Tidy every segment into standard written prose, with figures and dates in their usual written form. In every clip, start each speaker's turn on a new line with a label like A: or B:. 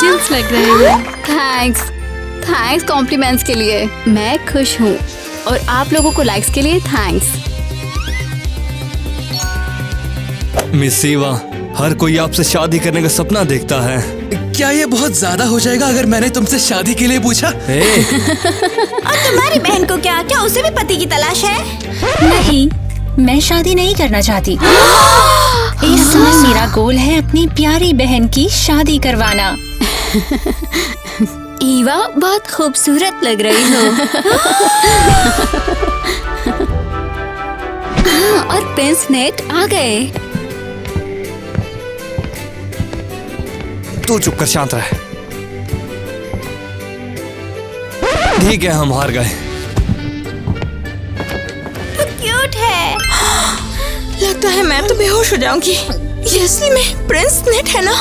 A: Gorgeous लग रहे हो।
B: थैंक्स कॉम्प्लीमेंट्स के लिए। मैं खुश हूँ और आप लोगों को लाइक्स के लिए थैंक्स।
C: मिस ईवा, हर कोई आपसे शादी करने का सपना देखता है।
D: क्या ये बहुत ज्यादा हो जाएगा अगर मैंने तुमसे शादी के लिए पूछा?
E: और तुम्हारी बहन को क्या उसे भी पति की तलाश है?
F: नहीं, मैं शादी नहीं करना चाहती। इस समय मेरा गोल है अपनी प्यारी बहन की शादी करवाना।
E: ईवा, बहुत खूबसूरत लग रही हो। और प्रिंस नेट आ गए।
C: तू चुप कर, शांत रह। ठीक है, हम हार गए।
E: क्यूट है। लगता है मैं तो बेहोश हो जाऊंगी। ये असली में प्रिंस नेट है ना?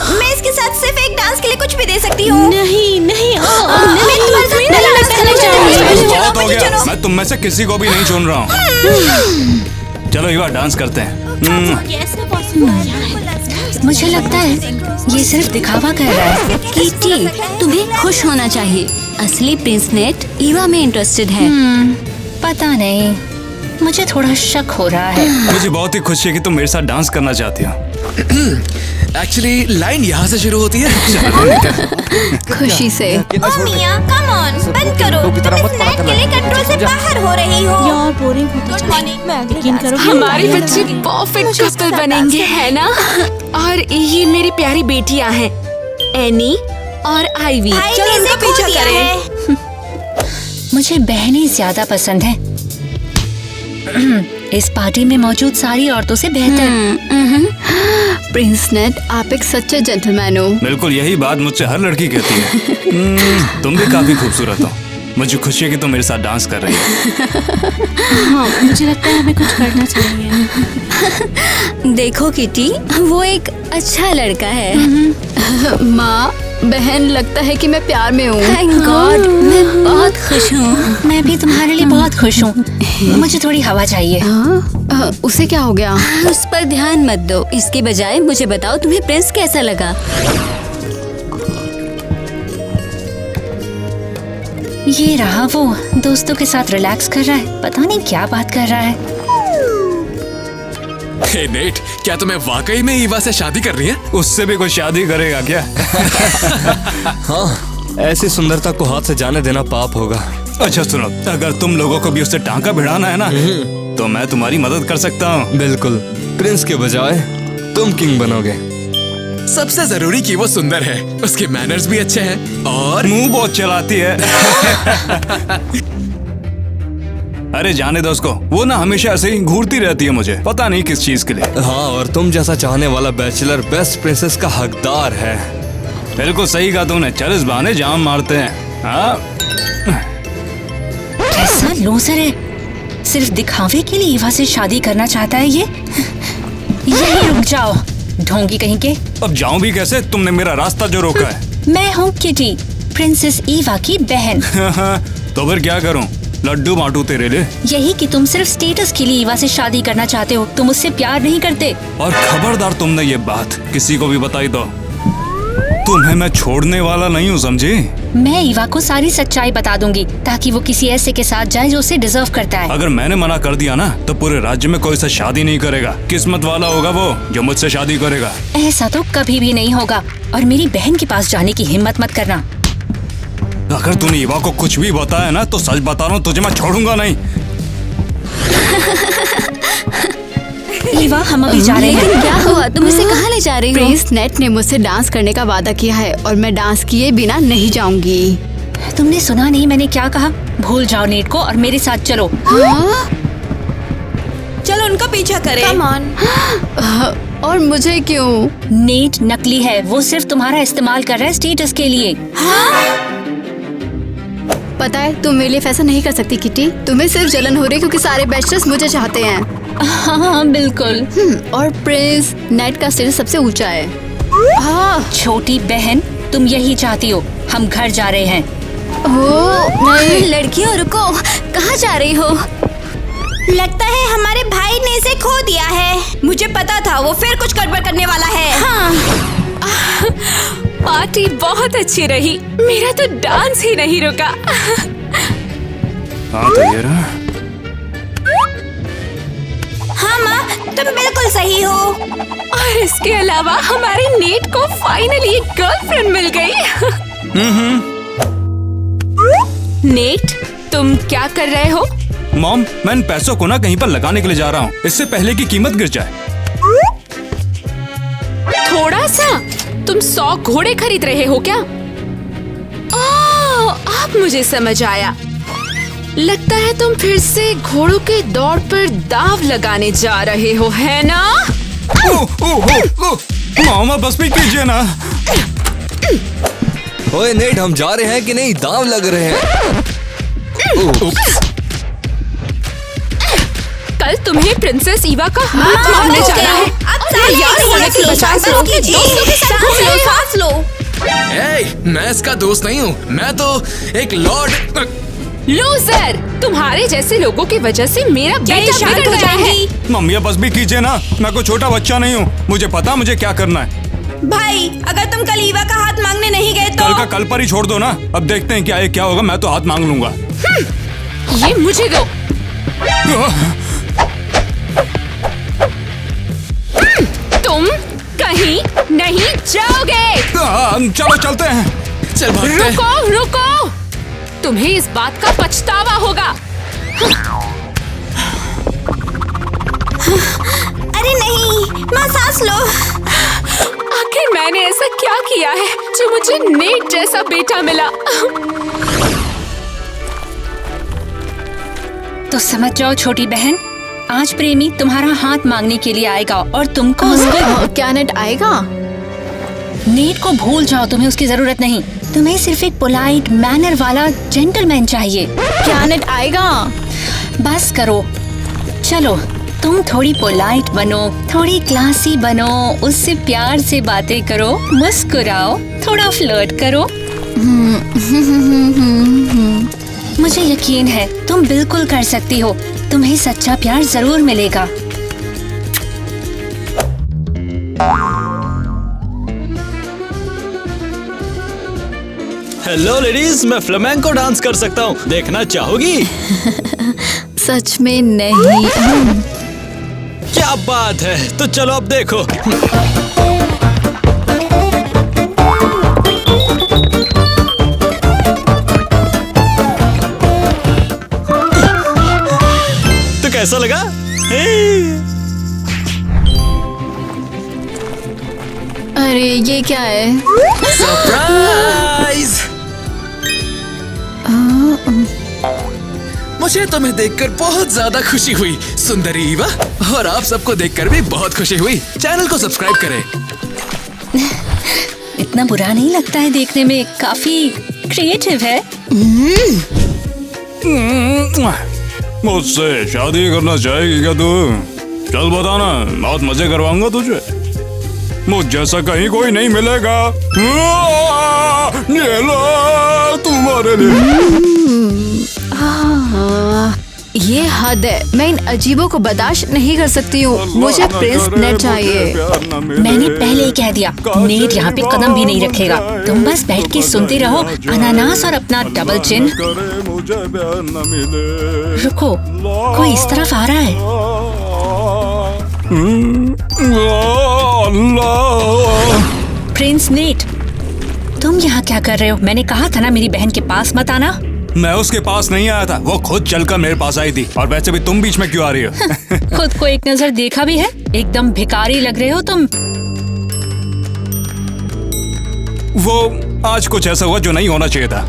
E: मैं इसके साथ सिर्फ एक डांस के लिए कुछ भी दे सकती हूँ।
A: नहीं
G: बहुत हो गया, मैं तुम में से किसी को भी नहीं चुन रहा हूँ। चलो ईवा, डांस करते हैं।
F: मुझे लगता है ये सिर्फ दिखावा कर रहा है।
E: कीटी, तुम्हें खुश होना चाहिए। असली प्रिंस नेट ईवा में इंटरेस्टेड है।
F: पता नहीं, मुझे थोड़ा शक हो रहा है।
G: मुझे बहुत ही खुशी है कि तुम मेरे साथ डांस करना चाहती हो।
D: एक्चुअली लाइन यहाँ से शुरू होती है।
B: खुशी से।
E: ओ मिया, कम ऑन, बंद करो। तुम इस नेट के लिए कंट्रोल से बाहर हो रही हो।
A: यार बोरिंग होती है। यकीन करो हमारे बच्चे परफेक्ट कपल बनेंगे, है ना? और ये मेरी प्यारी बेटियां हैं, एनी और आईवी।
E: चलो उनका पीछा करें।
F: मुझे बहनें ज्यादा पसंद है। इस पार्टी में मौजूद सारी औरतों से बेहतर।
B: प्रिंस नेट, आप एक सच्चे जेंटलमैन हो।
G: बिल्कुल यही बात मुझसे हर लड़की कहती है। तुम भी काफी खूबसूरत हो। मुझे खुशी है कि तुम मेरे साथ डांस कर रही हो।
A: हाँ, मुझे लगता है हमें कुछ करना चाहिए।
E: देखो किटी, वो एक अच्छा लड़का है।
B: माँ, बहन, लगता है कि मैं प्यार में हूँ।
E: थैंक गॉड, मैं बहुत खुश हूँ।
F: मैं भी तुम्हारे लिए बहुत खुश हूँ। मुझे थोड़ी हवा चाहिए।
B: उसे क्या हो गया?
E: उस पर ध्यान मत दो। इसके बजाय मुझे बताओ, तुम्हें प्रिंस कैसा लगा?
F: ये रहा वो, दोस्तों के साथ रिलैक्स कर रहा है। पता नहीं क्या बात कर रहा है।
D: हे नेट, क्या तुम्हें वाकई में ईवा से शादी करनी है?
G: उससे भी कोई शादी करेगा क्या?
C: हाँ, ऐसी सुंदरता को हाथ से जाने देना पाप होगा।
G: अच्छा सुनो, अगर तुम लोगों को भी उससे टांका भिड़ाना है ना, तो मैं तुम्हारी मदद कर सकता हूँ।
C: बिल्कुल, प्रिंस के बजाय तुम किंग बनोगे।
D: सबसे जरूरी कि वो सुंदर है, उसके मैनर्स भी अच्छे हैं और
G: मुंह बहुत चलाती है। अरे जाने दो उसको, वो ना हमेशा ऐसे ही घूरती रहती है मुझे, पता नहीं किस चीज के लिए।
C: हाँ, और तुम जैसा चाहने वाला बैचलर बेस्ट प्रिंसेस का हकदार है।
G: बिल्कुल सही कहा तुमने। चल इस बहाने जाम मारते हैं। हाँ,
F: कैसा लूजर है, सिर्फ दिखावे के लिए ईवा से शादी करना चाहता है ये। यही रुक जाओ, ढोंगी कहीं के।
G: अब जाऊं भी कैसे? तुमने मेरा रास्ता जो रोका है।
F: मैं हूँ किटी, प्रिंसेस ईवा की बहन।
G: तो फिर क्या करूं? लड्डू बांटू तेरे लिए?
F: यही कि तुम सिर्फ स्टेटस के लिए ईवा से शादी करना चाहते हो, तुम उससे प्यार नहीं करते।
G: और खबरदार तुमने ये बात किसी को भी बताई तो तुम्हें मैं छोड़ने वाला नहीं हूँ, समझी?
F: मैं ईवा को सारी सच्चाई बता दूंगी ताकि वो किसी ऐसे के साथ जाए जो उसे डिजर्व करता है।
G: अगर मैंने मना कर दिया ना, तो पूरे राज्य में कोई से शादी नहीं करेगा। किस्मत वाला होगा वो जो मुझसे शादी करेगा।
F: ऐसा तो कभी भी नहीं होगा, और मेरी बहन के पास जाने की हिम्मत मत करना।
G: अगर तूने ईवा को कुछ भी बताया ना, तो सच बता रहा हूँ, तुझे मैं छोड़ूंगा नहीं।
F: ईवा, हम अभी जा रहे हैं।
E: लेकिन क्या हुआ? तुम इसे कहाँ ले जा रही हो?
B: प्रिंस नेट ने मुझसे डांस करने का वादा किया है और मैं डांस किए बिना नहीं जाऊंगी।
F: तुमने सुना नहीं मैंने क्या कहा? भूल जाओ नेट को और मेरे साथ चलो।
E: चलो उनका पीछा करें। Come on।
B: और मुझे क्यों?
F: नेट नकली है, वो सिर्फ तुम्हारा इस्तेमाल कर रहा है स्टेटस के लिए।
B: पता है, तुम मेरे लिए फैसला नहीं कर सकती किटी। तुम्हें सिर्फ जलन हो रही है क्योंकि सारे बैचलर्स मुझे चाहते हैं।
F: हाँ बिल्कुल।
B: और प्रिंस नेट का स्टेटस सबसे ऊंचा है।
F: छोटी बहन, तुम यही चाहती हो। हम घर जा रहे हैं।
E: नहीं लड़कियों, रुको, कहाँ जा रही हो? लगता है हमारे भाई ने इसे खो दिया है। मुझे पता था वो फिर कुछ गड़बड़ करने वाला है। हाँ।
A: पार्टी बहुत अच्छी रही। मेरा तो डांस ही नहीं रुका।
G: हाँ तो ये रहा।
E: हाँ माँ, तुम बिल्कुल सही हो।
A: और इसके अलावा हमारे नेट को फाइनली एक गर्लफ्रेंड मिल गई। नेट, तुम क्या कर रहे हो?
G: मॉम, मैं इन पैसों को ना कहीं पर लगाने के लिए जा रहा हूँ, इससे पहले कि कीमत गिर जाए।
A: थोड़ा सा? तुम 100 घोड़े खरीद रहे हो क्या? ओह, अब मुझे समझ आया। लगता है तुम फिर से घोड़ों के दौड़ पर दाव लगाने जा रहे हो, है ना?
G: मामा बस भी कीजिए ना।
C: ओए नेट, हम जा रहे हैं कि नहीं? दांव लग रहे हैं।
A: कल तुम्हें प्रिंसेस ईवा का हाथ मांगने जाना है। यार होने के बजाय दोस्तों के साथ घूम रहे हो।
E: सांस लो।
D: मैं इसका दोस्त नहीं हूँ, मैं तो एक लॉर्ड।
A: लूजर, तुम्हारे जैसे लोगों की वजह से मेरा बेटा बिगड़ गया है।
G: मम्मी बस भी कीजिए ना, मैं कोई छोटा बच्चा नहीं हूँ, मुझे पता मुझे क्या करना है।
E: भाई, अगर तुम कल ईवा का हाथ मांगने नहीं गए तो
G: कल का कल पर ही छोड़ दो ना। अब देखते हैं क्या होगा। मैं तो हाथ मांग लूंगा।
A: ये मुझे दो। तुम कहीं नहीं जाओगे।
G: चलो चलते हैं।
D: चल भागते हैं।
A: रुको रुको, तुम्हें इस बात का पछतावा होगा।
E: अरे नहीं, माँ सांस लो।
A: आखिर मैंने ऐसा क्या किया है जो मुझे नेट जैसा बेटा मिला?
F: तो समझ जाओ छोटी बहन, आज प्रेमी तुम्हारा हाथ मांगने के लिए आएगा और तुमको उसको।
B: क्या नेट आएगा?
F: नेट को भूल जाओ, तुम्हें उसकी जरूरत नहीं। तुम्हें सिर्फ एक पोलाइट मैनर वाला जेंटलमैन चाहिए।
B: क्या नेट आएगा?
F: बस करो, चलो तुम थोड़ी पोलाइट बनो, थोड़ी क्लासी बनो, उससे प्यार से बातें करो, मुस्कुराओ, थोड़ा फ्लर्ट करो। मुझे यकीन है तुम बिल्कुल कर सकती हो। तुम्हें सच्चा प्यार जरूर मिलेगा।
C: हेलो लेडीज, मैं फ्लामेंको डांस कर सकता हूँ, देखना चाहोगी?
B: सच में नहीं।
C: क्या बात है, तो चलो अब देखो। तो कैसा लगा?
B: अरे ये क्या है?
D: सरप्राइज! मुझे तुम्हें देखकर बहुत ज्यादा खुशी हुई सुंदरी ईवा, और आप सबको देखकर भी बहुत खुशी हुई। चैनल को सब्सक्राइब करें।
F: इतना बुरा नहीं लगता है देखने में, काफी क्रिएटिव है।
G: मुझसे शादी करना चाहेगी क्या तू? चल बताना, बहुत मजे करवाऊंगा तुझे। मुझ जैसा कहीं कोई नहीं मिलेगा। ये लो तुम्हारे लिए।
B: ये हद है, मैं इन अजीबों को बर्दाश्त नहीं कर सकती हूँ। मुझे प्रिंस नेट चाहिए।
F: मैंने पहले ही कह दिया, नेट यहाँ पे कदम भी नहीं रखेगा। तुम बस बैठ के सुनते रहो, अनानास और अपना डबल चिन। रुको, कोई इस तरफ आ रहा है। प्रिंस नेट, तुम यहाँ क्या कर रहे हो? मैंने कहा था ना मेरी बहन के पास मत आना।
G: मैं उसके पास नहीं आया था, वो खुद चलकर मेरे पास आई थी। और वैसे भी तुम बीच में क्यों आ रही हो?
F: खुद को एक नजर देखा भी है? एकदम भिखारी लग रहे हो तुम।
G: वो आज कुछ ऐसा हुआ जो नहीं होना चाहिए था।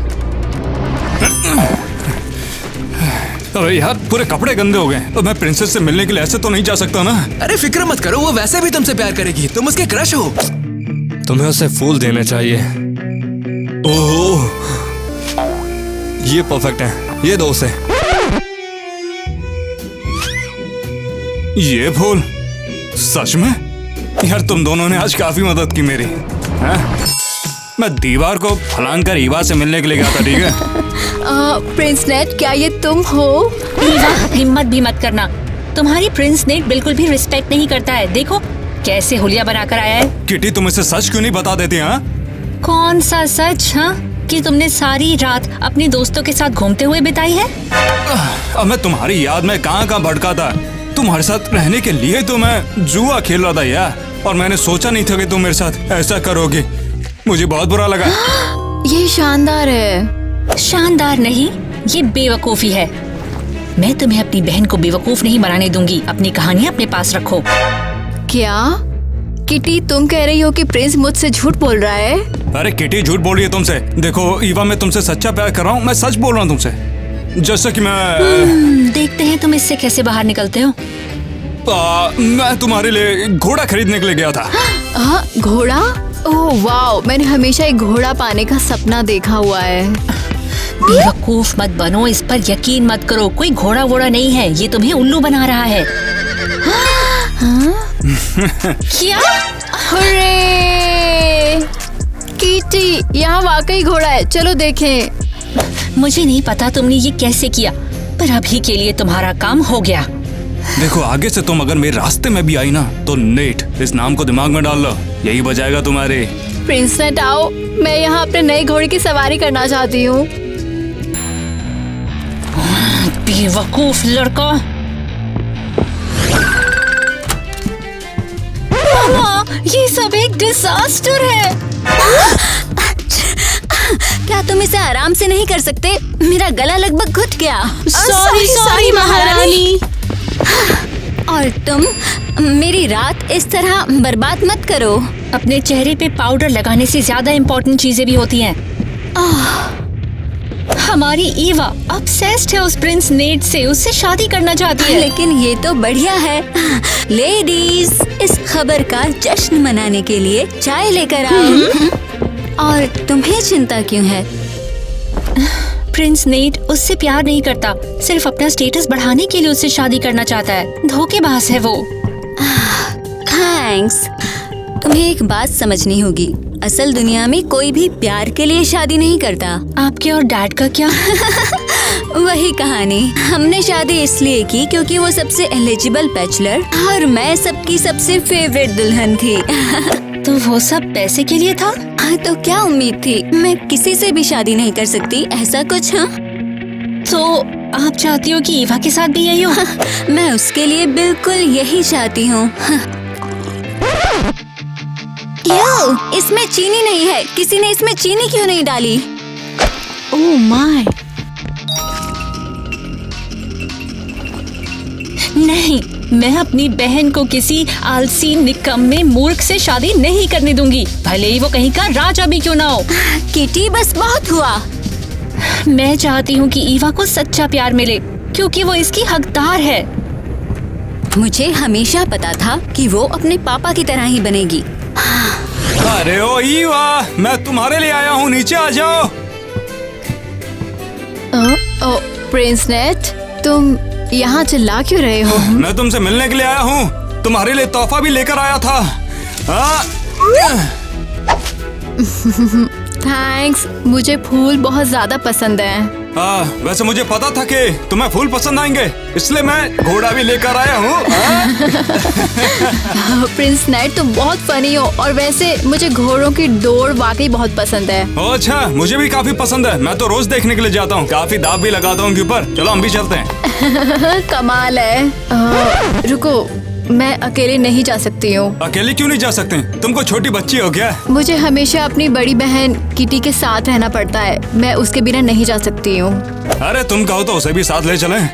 G: अरे यार, पूरे कपड़े गंदे हो गए। तो मैं प्रिंसेस से मिलने के लिए ऐसे तो नहीं जा सकता ना।
D: अरे फिक्र मत करो, वो वैसे भी तुमसे प्यार करेगी, तुम उसके क्रश हो।
C: तुम्हें उसे फूल देने चाहिए। ओह, ये परफेक्ट है, ये दो उसे।
G: ये फूल सच में? यार तुम दोनों ने आज काफी मदद की मेरी। मैं दीवार को फलांग कर ईवा से मिलने के लिए गया था, ठीक है?
B: प्रिंस नेट, क्या ये तुम हो?
F: ईवा, हिम्मत भी मत करना। तुम्हारी प्रिंस नेट बिल्कुल भी रिस्पेक्ट नहीं करता है। देखो कैसे हुलिया बनाकर आया है।
G: किटी, तुम इसे सच क्यों नहीं बता देती? हाँ,
F: कौन सा सच? हाँ, कि तुमने सारी रात अपने दोस्तों के साथ घूमते हुए बिताई है?
G: अब मैं तुम्हारी याद में कहाँ भटका था। तुम्हारे साथ रहने के लिए तो मैं जुआ खेल रहा था यार, और मैंने सोचा नहीं था कि तुम मेरे साथ ऐसा करोगे। मुझे बहुत बुरा लगा।
B: ये शानदार है।
F: शानदार नहीं, ये बेवकूफी है। मैं तुम्हें अपनी बहन को बेवकूफ नहीं बनाने दूंगी। अपनी कहानियाँ अपने पास रखो।
B: क्या किटी, तुम कह रही हो कि प्रिंस मुझसे झूठ बोल रहा है?
G: अरे किटी झूठ बोल रही है तुमसे। देखो ईवा, मैं तुमसे सच्चा प्यार कर रहा हूँ। मैं सच बोल रहा हूँ तुमसे। जैसा कि मैं
F: देखते हैं तुम इससे कैसे बाहर निकलते हो।
G: मैं तुम्हारे लिए घोड़ा खरीदने के लिए गया था।
B: हाँ, घोड़ा? ओह वाओ, मैंने हमेशा एक घोड़ा पाने का सपना देखा हुआ है।
F: बेवकूफ मत बनो, इस पर यकीन मत करो। कोई घोड़ा वोड़ा नहीं है, ये तुम्हें उल्लू बना रहा है।
B: क्या? अरे किटी, यहाँ वाकई घोड़ा है, चलो देखें।
F: मुझे नहीं पता तुमने ये कैसे किया, पर अभी के लिए तुम्हारा काम हो गया।
G: देखो, आगे से तुम अगर मेरे रास्ते में भी आई ना, तो नेट इस नाम को दिमाग में डाल लो, यही बजाएगा तुम्हारे।
B: प्रिंस नेट आओ, मैं यहाँ अपने नए घोड़े की सवारी करना चाहती हूँ।
F: बेवकूफ लड़का। मामा, ये सब एक डिजास्टर है।
E: क्या तुम इसे आराम से नहीं कर सकते? मेरा गला लगभग घुट गया।
B: सॉरी महारानी।
E: और तुम मेरी रात इस तरह बर्बाद मत करो।
F: अपने चेहरे पे पाउडर लगाने से ज्यादा इम्पोर्टेंट चीजें भी होती हैं। हमारी ईवा ऑब्सेस्ड है उस प्रिंस नेट से, उससे शादी करना चाहती है।
E: लेकिन ये तो बढ़िया है। लेडीज, इस खबर का जश्न मनाने के लिए चाय लेकर आओ। और तुम्हें चिंता क्यों है?
F: प्रिंस नेट उससे प्यार नहीं करता, सिर्फ अपना स्टेटस बढ़ाने के लिए उससे शादी करना चाहता है। धोखेबाज है वो।
E: थैंक्स। तुम्हें एक बात समझनी होगी, असल दुनिया में कोई भी प्यार के लिए शादी नहीं करता।
F: आपके और डैड का क्या?
E: वही कहानी। हमने शादी इसलिए की क्योंकि वो सबसे एलिजिबल बैचलर और मैं सबकी सबसे फेवरेट दुल्हन थी।
F: तो वो सब पैसे के लिए था?
E: तो क्या उम्मीद थी? मैं किसी से भी शादी नहीं कर सकती, ऐसा कुछ? हाँ,
F: तो आप चाहती हो कि ईवा के साथ भी यही हो?
E: मैं उसके लिए बिल्कुल यही चाहती हूँ। इसमें चीनी नहीं है। किसी ने इसमें चीनी क्यों नहीं डाली?
B: Oh my.
F: नहीं, मैं अपनी बहन को किसी आलसी निकम्मे मूर्ख से शादी नहीं करने दूंगी, भले ही वो कहीं का राजा भी क्यों ना हो।
E: किटी, बस बहुत हुआ।
F: मैं चाहती हूँ कि ईवा को सच्चा प्यार मिले, क्योंकि वो इसकी हकदार है।
E: मुझे हमेशा पता था कि वो अपने पापा की तरह ही बनेगी।
G: अरे ओ ईवा, मैं तुम्हारे लिए आया हूँ, नीचे आ जाओ।
B: प्रिंस नेट, तुम यहाँ चिल्ला क्यों रहे हो?
G: मैं तुमसे मिलने के लिए आया हूँ, तुम्हारे लिए तोहफा भी लेकर आया था।
B: थैंक्स, मुझे फूल बहुत ज्यादा पसंद है।
G: वैसे मुझे पता था कि तुम्हें फूल पसंद आएंगे, इसलिए मैं घोड़ा भी लेकर आया हूँ।
B: प्रिंस नेट, तुम बहुत फनी हो, और वैसे मुझे घोड़ों की दौड़ वाकई बहुत पसंद है।
G: अच्छा, मुझे भी काफी पसंद है। मैं तो रोज देखने के लिए जाता हूँ, काफी दाव भी लगाता हूँ उनके ऊपर। चलो हम भी चलते हैं।
B: कमाल है। रुको, मैं अकेले नहीं जा सकती हूँ।
G: अकेले क्यों नहीं जा सकते? तुम कोई छोटी बच्ची हो क्या?
B: मुझे हमेशा अपनी बड़ी बहन किटी के साथ रहना पड़ता है, मैं उसके बिना नहीं जा सकती हूँ।
G: अरे तुम कहो तो उसे भी साथ ले चलें।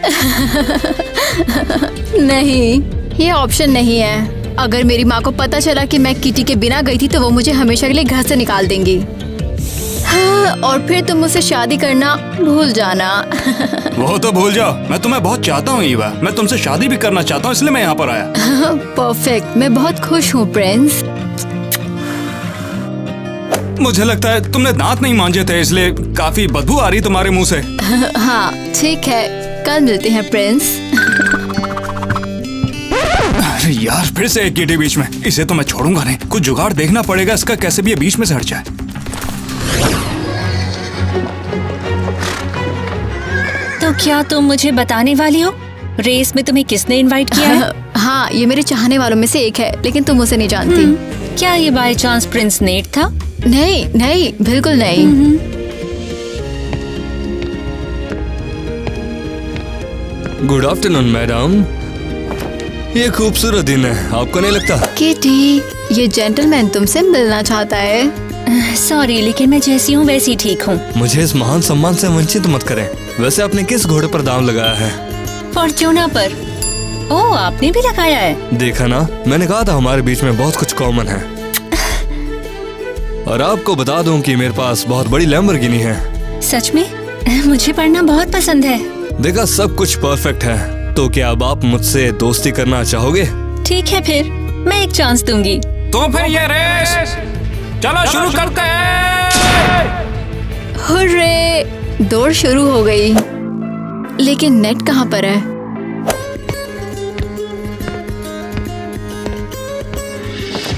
B: नहीं, ये ऑप्शन नहीं है। अगर मेरी माँ को पता चला कि मैं किटी के बिना गई थी तो वो मुझे हमेशा के लिए घर से निकाल देंगी। हाँ, और फिर तुम मुझसे शादी करना भूल जाना।
G: वो तो भूल जाओ, मैं तुम्हें बहुत चाहता हूँ ईवा, मैं तुमसे शादी भी करना चाहता हूँ, इसलिए मैं यहाँ पर आया।
B: परफेक्ट, मैं बहुत खुश हूँ प्रिंस।
G: मुझे लगता है तुमने दांत नहीं मांजे थे, इसलिए काफी बदबू आ रही तुम्हारे मुंह से।
B: हाँ ठीक है, कल मिलते हैं प्रिंस।
G: अरे यार, फिर से एक कीटी बीच में। इसे तो मैं छोड़ूंगा नहीं, कुछ जुगाड़ देखना पड़ेगा इसका, कैसे भी ये बीच में से हट जाए।
F: तो क्या तुम मुझे बताने वाली हो रेस में तुम्हें किसने इनवाइट किया है?
B: हाँ, ये मेरे चाहने वालों में से एक है, लेकिन तुम उसे नहीं जानती।
F: क्या ये बाय चांस प्रिंस नेट था?
B: नहीं नहीं, बिल्कुल नहीं।
C: Good afternoon madam. ये खूबसूरत दिन है, आपको नहीं लगता?
B: किटी, ये जेंटलमैन तुमसे मिलना चाहता है।
F: सॉरी, लेकिन मैं जैसी हूँ वैसी ठीक हूँ।
C: मुझे इस महान सम्मान से वंचित मत करें। वैसे आपने किस घोड़े पर दाम लगाया है?
F: फॉर्च्यूना पर। ओह, आपने भी लगाया है?
C: देखा ना, मैंने कहा था हमारे बीच में बहुत कुछ कॉमन है। और आपको बता दूं कि मेरे पास बहुत बड़ी लैम्बोर्गिनी है।
F: सच में? मुझे पढ़ना बहुत पसंद है।
C: देखा, सब कुछ परफेक्ट है। तो क्या अब आप मुझसे दोस्ती करना चाहोगे?
F: ठीक है, फिर मैं एक चांस दूंगी।
G: तो फिर ये रेस चलो शुरू करते हैं।
B: हुर्रे, दौड़ शुरू हो गई। लेकिन नेट कहाँ पर है?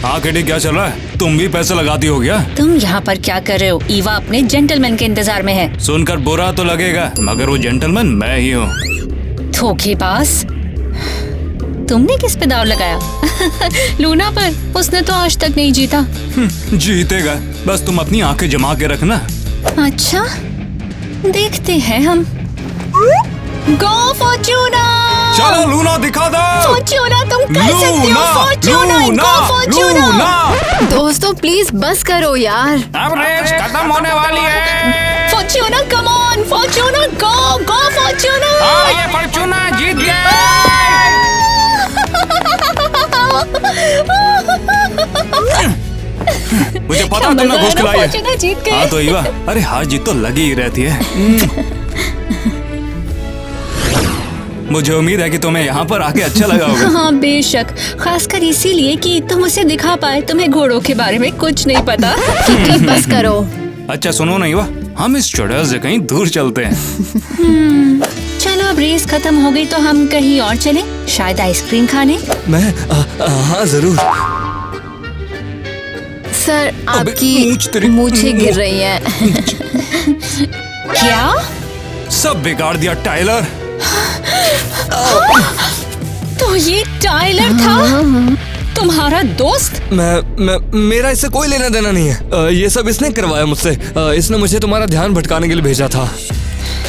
G: हाँ किटी, क्या चल रहा है? तुम भी पैसे लगाती हो क्या?
F: तुम यहाँ पर क्या कर रहे हो? ईवा अपने जेंटलमैन के इंतजार में है।
G: सुनकर बुरा तो लगेगा, मगर वो जेंटलमैन मैं ही हूँ।
F: धोखेबाज, तुमने किस पे दाव लगाया? लूना पर। उसने तो आज तक नहीं जीता।
G: जीतेगा, बस तुम अपनी आंखें जमा के रखना।
F: अच्छा, देखते हैं हम। गो फॉर्च्यूना!
G: चलो लूना, दिखा दो।
F: फॉर्च्यूना, तुम कर सकती हो। फॉर्च्यूना, गो फॉर्च्यूना!
B: दोस्तों प्लीज बस करो यार।
G: अब रेस खत्म होने वाली है।
F: फॉर्च्यूना, कम ऑन! फॉर्च्यूना, गो गो फॉर्च्यूना!
G: और ये फॉर्च्यूना जीत गया। मुझे पता तुमने घूस खिलाई है।
F: फॉर्च्यूना जीत गए।
G: हाँ तो ईवा, अरे हार जीत तो लगी ही रहती है। मुझे उम्मीद है कि तुम्हें यहाँ पर आके अच्छा लगा होगा।
F: हाँ बेशक, खासकर इसीलिए कि तुम उसे दिखा पाए तुम्हें घोड़ों के बारे में कुछ नहीं पता।
B: किटी बस करो।
G: अच्छा सुनो ना ईवा, हम इस चुड़ैल से कहीं दूर चलते हैं।
F: चलो, अब रेस खत्म हो गई तो हम कहीं और चलें, शायद आइसक्रीम खाने।
C: मैं हाँ जरूर।
B: सर,
G: मूंछ तेरी-
B: आपकी मूछें गिर रही हैं।
F: क्या?
G: सब बिगाड़ दिया टाइलर।
F: तो ये टाइलर था तुम्हारा दोस्त?
C: मेरा इससे कोई लेना देना नहीं है। ये सब इसने करवाया मुझसे। इसने मुझे तुम्हारा ध्यान भटकाने के लिए भेजा था।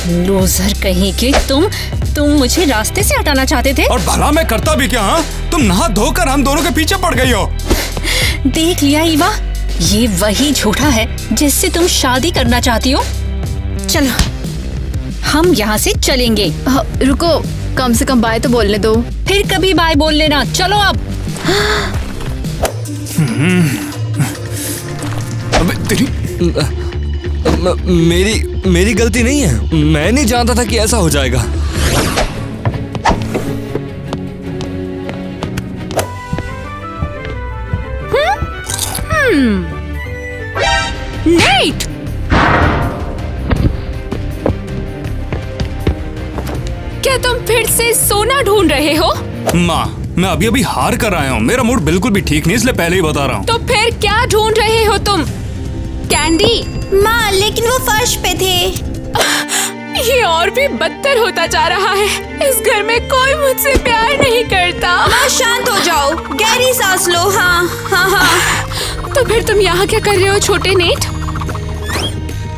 F: लूजर कहीं के, तुम मुझे रास्ते से हटाना चाहते थे।
G: और भला मैं करता भी क्या? हाँ, तुम नहा धोकर हम दोनों के पीछे पड़ गई हो।
F: देख लिया ईवा, ये वही झूठा है जिससे तुम शादी करना चाहती हो। चलो, हम यहाँ से चलेंगे।
B: रुको, कम से कम बाय तो बोलने दो।
F: फिर कभी बाय बोल लेना। चलो अब।
G: अबे तेरी
C: मेरी गलती नहीं है। मैं नहीं जानता था कि ऐसा हो जाएगा।
A: नेट! क्या तुम फिर से सोना ढूंढ रहे हो?
G: माँ, मैं अभी अभी हार कर आया हूँ। मेरा मूड बिल्कुल भी ठीक नहीं, इसलिए पहले ही बता रहा हूँ।
A: तो फिर क्या ढूंढ रहे हो तुम? कैंडी?
E: माँ, लेकिन वो फर्श पे थे।
A: ये और भी बदतर होता जा रहा है। इस घर में कोई मुझसे प्यार नहीं करता।
E: माँ, शांत हो जाओ, गहरी सांस लो। हाँ हाँ हाँ।
A: तो फिर तुम यहाँ क्या कर रहे हो छोटे नेट?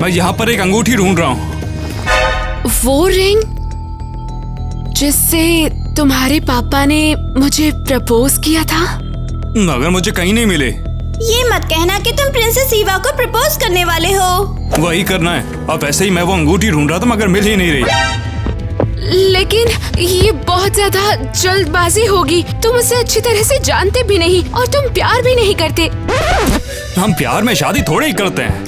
G: मैं यहाँ पर एक अंगूठी ढूंढ रहा हूँ।
A: वो रिंग जिससे तुम्हारे पापा ने मुझे प्रपोज किया था?
G: मगर मुझे कहीं नहीं मिले।
E: ये मत कहना कि तुम प्रिंसेस ईवा को प्रपोज करने वाले हो।
G: वही करना है। अब ऐसे ही मैं वो अंगूठी ढूंढ रहा था मगर मिल ही नहीं रही।
A: लेकिन ये बहुत ज्यादा जल्दबाजी होगी। तुम उसे अच्छी तरह से जानते भी नहीं और तुम प्यार भी नहीं करते।
G: हम प्यार में शादी थोड़ी ही करते हैं।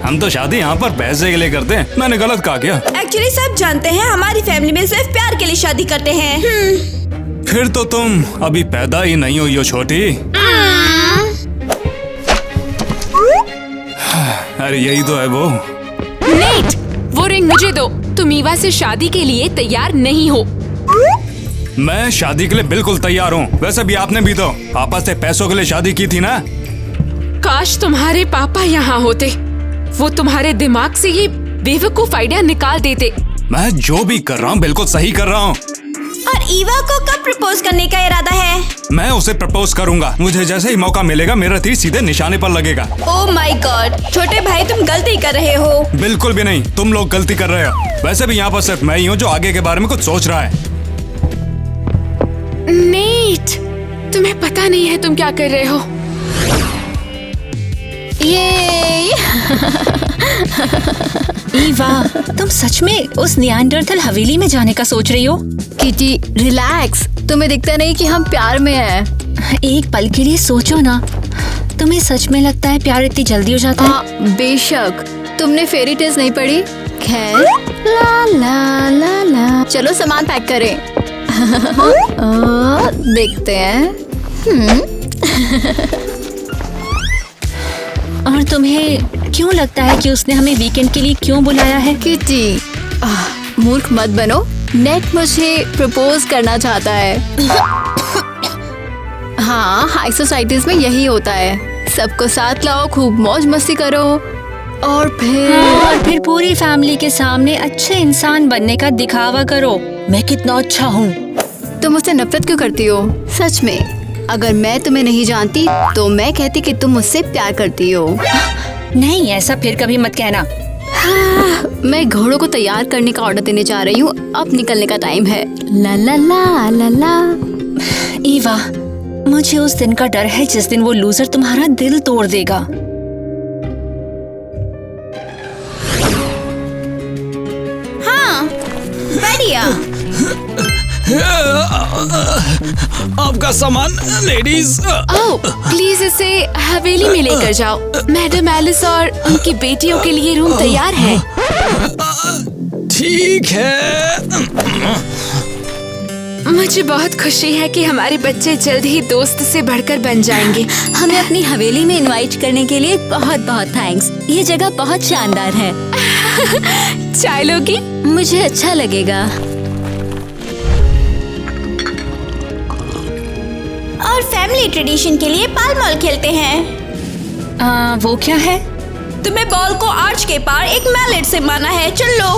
G: हम तो शादी यहाँ पर पैसे के लिए करते हैं। मैंने गलत कहा क्या?
E: एक्चुअली सब जानते हैं, हमारी फैमिली में सिर्फ प्यार के लिए शादी करते हैं।
G: फिर तो तुम अभी पैदा ही नहीं हुई हो छोटी। अरे यही तो है वो।
A: नेट, वो रिंग मुझे दो। तुम ईवा से शादी के लिए तैयार नहीं हो।
G: मैं शादी के लिए बिल्कुल तैयार हूँ। वैसे भी आपने भी तो पापा से पैसों के लिए शादी की थी ना।
A: काश तुम्हारे पापा यहाँ होते, वो तुम्हारे दिमाग से ये बेवकूफ आइडिया निकाल देते।
G: मैं जो भी कर रहा हूँ बिल्कुल सही कर रहा हूँ।
E: और ईवा को कब प्रपोज करने का इरादा है?
G: मैं उसे प्रपोज करूंगा। मुझे जैसे ही मौका मिलेगा मेरा तीर सीधे निशाने पर लगेगा।
E: ओह माय गॉड, छोटे भाई तुम गलती कर रहे हो।
G: बिल्कुल भी नहीं, तुम लोग गलती कर रहे हो। वैसे भी यहाँ पर सिर्फ मैं ही हूँ जो आगे के बारे में कुछ सोच रहा है।
A: नेट, तुम्हें पता नहीं है तुम क्या कर रहे हो।
B: ये
F: ईवा, तुम सच में उस नियांडरथल हवेली में जाने का सोच रही हो?
B: किटी रिलैक्स, तुम्हें दिखता नहीं कि हम प्यार में हैं।
F: एक पल के लिए सोचो ना, तुम्हें सच में लगता है प्यार इतनी जल्दी हो जाता है?
B: हाँ बेशक, तुमने फेरी टेल्स नहीं पढ़ी? खैर, ला ला ला ला। चलो सामान पैक करें। देखते हैं।
F: और तुम्हें क्यों लगता है कि उसने हमें वीकेंड के लिए क्यों बुलाया है?
B: किटी, मूर्ख मत बनो। नेट मुझे प्रपोज करना चाहता है। हाँ, हाई सोसाइटीज में यही होता है। सबको साथ लाओ, खूब मौज मस्ती करो और फिर
F: पूरी फैमिली के सामने अच्छे इंसान बनने का दिखावा करो। मैं कितना अच्छा हूँ।
B: तुम मुझसे नफरत क्यों करती हो? सच में, अगर मैं तुम्हें नहीं जानती तो मैं कहती कि तुम मुझसे प्यार करती हो।
F: नहीं, ऐसा फिर कभी मत कहना।
B: हाँ, मैं घोड़ों को तैयार करने का ऑर्डर देने जा रही हूँ। अब निकलने का टाइम है। ला ला ला ला ला।
F: ईवा, मुझे उस दिन का डर है जिस दिन वो लूजर तुम्हारा दिल तोड़ देगा।
E: हाँ, बढ़िया।
D: आपका सामान लेडीज।
A: ओह, प्लीज इसे हवेली में लेकर जाओ। मैडम एलिस और उनकी बेटियों के लिए रूम तैयार है।
D: ठीक है।
A: मुझे बहुत खुशी है कि हमारे बच्चे जल्द ही दोस्त से बढ़कर बन जाएंगे।
F: हमें अपनी हवेली में इनवाइट करने के लिए बहुत बहुत थैंक्स। ये जगह बहुत शानदार है।
A: चाय लोगी?
F: मुझे अच्छा लगेगा।
E: और फैमिली ट्रेडिशन के लिए पाल मॉल खेलते हैं।
F: वो क्या है?
E: तुम्हें बॉल को आर्च के पार एक मैलेट से मारना है। चलो।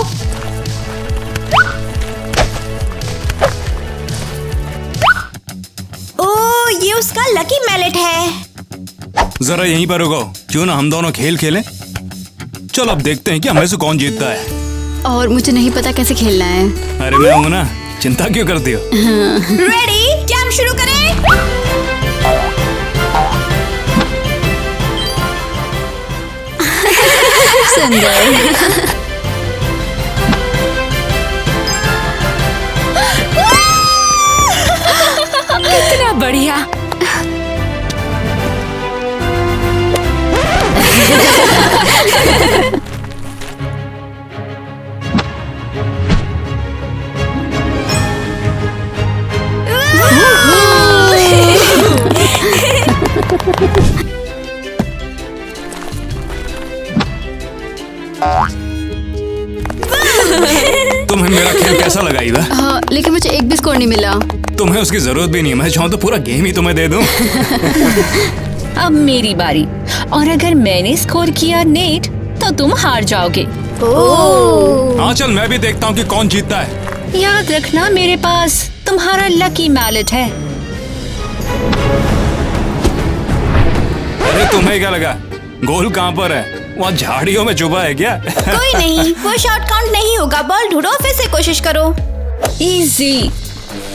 E: ओह, ये उसका लकी मैलेट है।
G: जरा यहीं पर रुको, क्यों ना हम दोनों खेल खेलें? चलो अब देखते हैं कि हमें से कौन जीतता है।
B: और मुझे नहीं पता कैसे खेलना है।
G: अरे मैं हूँ ना, चिंता क्यों करती हो?
E: रेडी? क्या हम शुरू करें?
A: कितना बढ़िया।
G: तुम्हें मेरा खेल कैसा लगा ईवा?
B: हाँ, लेकिन मुझे एक भी स्कोर नहीं मिला।
G: तुम्हें उसकी जरूरत भी नहीं है। मैं चाहूँ तो पूरा गेम ही तुम्हें दे दूं।
F: अब मेरी बारी, और अगर मैंने स्कोर किया नेट तो तुम हार जाओगे।
G: हाँ चल, मैं भी देखता हूँ कि कौन जीतता है।
F: याद रखना, मेरे पास तुम्हारा लकी मैलेट है।
G: अरे तुम्हें क्या लगा, गोल कहाँ पर है? वहाँ झाड़ियों में छुपा है क्या?
E: कोई नहीं, वो शॉट काउंट नहीं होगा। बॉल ढूंढो, फिर से कोशिश करो।
F: इजी।